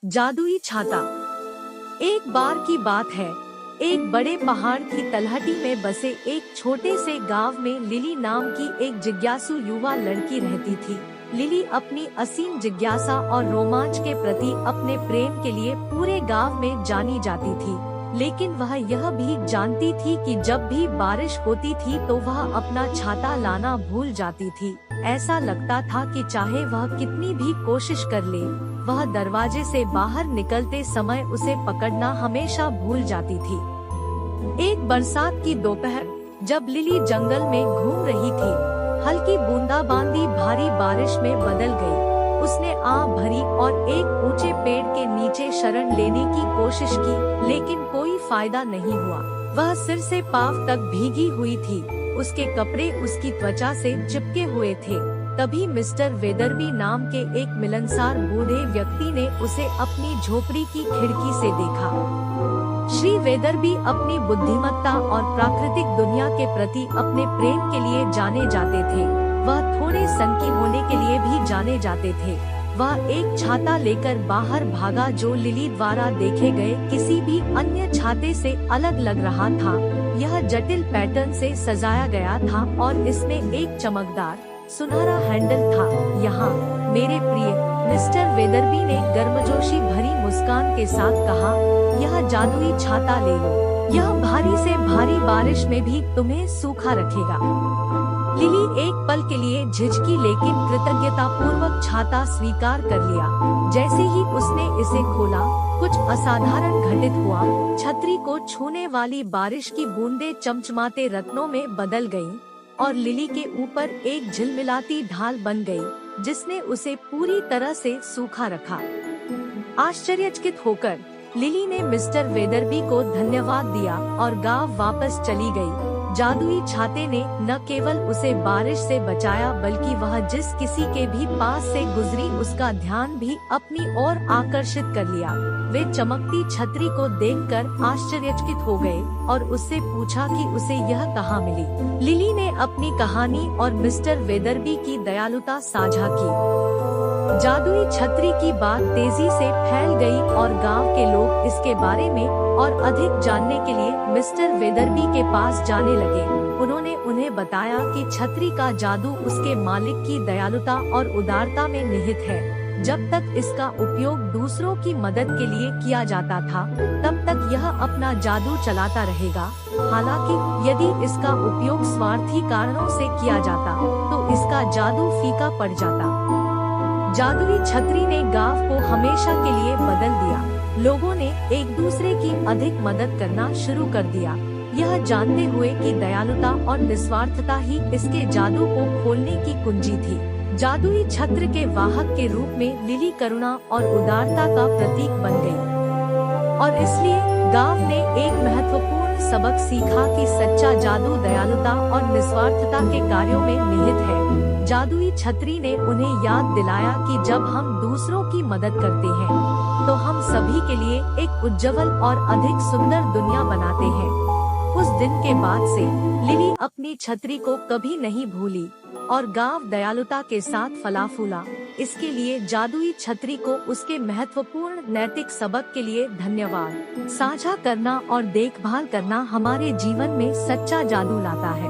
जादुई छाता। एक बार की बात है, एक बड़े पहाड़ की तलहटी में बसे एक छोटे से गांव में लिली नाम की एक जिज्ञासु युवा लड़की रहती थी। लिली अपनी असीम जिज्ञासा और रोमांच के प्रति अपने प्रेम के लिए पूरे गांव में जानी जाती थी। लेकिन वह यह भी जानती थी कि जब भी बारिश होती थी तो वह अपना छाता लाना भूल जाती थी। ऐसा लगता था कि चाहे वह कितनी भी कोशिश कर ले, वह दरवाजे से बाहर निकलते समय उसे पकड़ना हमेशा भूल जाती थी। एक बरसात की दोपहर, जब लिली जंगल में घूम रही थी, हल्की बूंदाबांदी भारी बारिश में बदल गई। उसने आह भरी और एक ऊंचे पेड़ के नीचे शरण लेने की कोशिश की, लेकिन कोई फायदा नहीं हुआ। वह सिर से पांव तक भीगी हुई थी, उसके कपड़े उसकी त्वचा से चिपके हुए थे। तभी मिस्टर वेदरबी नाम के एक मिलनसार बूढ़े व्यक्ति ने उसे अपनी झोपड़ी की खिड़की से देखा। श्री वेदरबी अपनी बुद्धिमत्ता और प्राकृतिक दुनिया के प्रति अपने प्रेम के लिए जाने जाते थे। वह थोड़े सनकी होने के लिए भी जाने जाते थे। वह एक छाता लेकर बाहर भागा जो लिली द्वारा देखे गए किसी भी अन्य छाते से अलग लग रहा था। यह जटिल पैटर्न से सजाया गया था और इसमें एक चमकदार सुनहरा हैंडल था। यहाँ मेरे प्रिय मिस्टर वेदरबी ने गर्मजोशी भरी मुस्कान के साथ कहा, यह जादुई छाता ले लो। यह भारी से भारी बारिश में भी तुम्हें सूखा रखेगा। लिली एक पल के लिए झिझकी, लेकिन कृतज्ञता पूर्वक छाता स्वीकार कर लिया। जैसे ही उसने इसे खोला, कुछ असाधारण घटित हुआ। छतरी को छूने वाली बारिश की बूंदें चमचमाते रत्नों में बदल गईं और लिली के ऊपर एक झिलमिलाती ढाल बन गई, जिसने उसे पूरी तरह से सूखा रखा। आश्चर्यचकित होकर लिली ने मिस्टर वेदरबी को धन्यवाद दिया और गांव वापस चली गई। जादुई छाते ने न केवल उसे बारिश से बचाया, बल्कि वह जिस किसी के भी पास से गुजरी उसका ध्यान भी अपनी ओर आकर्षित कर लिया। वे चमकती छतरी को देखकर आश्चर्यचकित हो गए और उससे पूछा कि उसे यह कहाँ मिली। लिली ने अपनी कहानी और मिस्टर वेदरबी की दयालुता साझा की। जादुई छतरी की बात तेजी से फैल गई और गांव के लोग इसके बारे में और अधिक जानने के लिए मिस्टर वेदरबी के पास जाने लगे। उन्होंने उन्हें बताया कि छतरी का जादू उसके मालिक की दयालुता और उदारता में निहित है। जब तक इसका उपयोग दूसरों की मदद के लिए किया जाता था, तब तक यह अपना जादू चलाता रहेगा। हालांकि यदि इसका उपयोग स्वार्थी कारणों से किया जाता, तो इसका जादू फीका पड़ जाता। जादुई छतरी ने गांव को हमेशा के लिए बदल दिया। लोगों ने एक दूसरे की अधिक मदद करना शुरू कर दिया, यह जानते हुए कि दयालुता और निस्वार्थता ही इसके जादू को खोलने की कुंजी थी। जादुई छत्र के वाहक के रूप में लिली करुणा और उदारता का प्रतीक बन गई और इसलिए गांव ने एक महत्वपूर्ण सबक सीखा कि सच्चा जादू दयालुता और निस्वार्थता के कार्यों में निहित है। जादुई छतरी ने उन्हें याद दिलाया कि जब हम दूसरों की मदद करते हैं, तो हम सभी के लिए एक उज्जवल और अधिक सुंदर दुनिया बनाते हैं। उस दिन के बाद से लिली अपनी छतरी को कभी नहीं भूली और गांव दयालुता के साथ फला फूला। इसके लिए जादुई छतरी को उसके महत्वपूर्ण नैतिक सबक के लिए धन्यवाद। साझा करना और देखभाल करना हमारे जीवन में सच्चा जादू लाता है।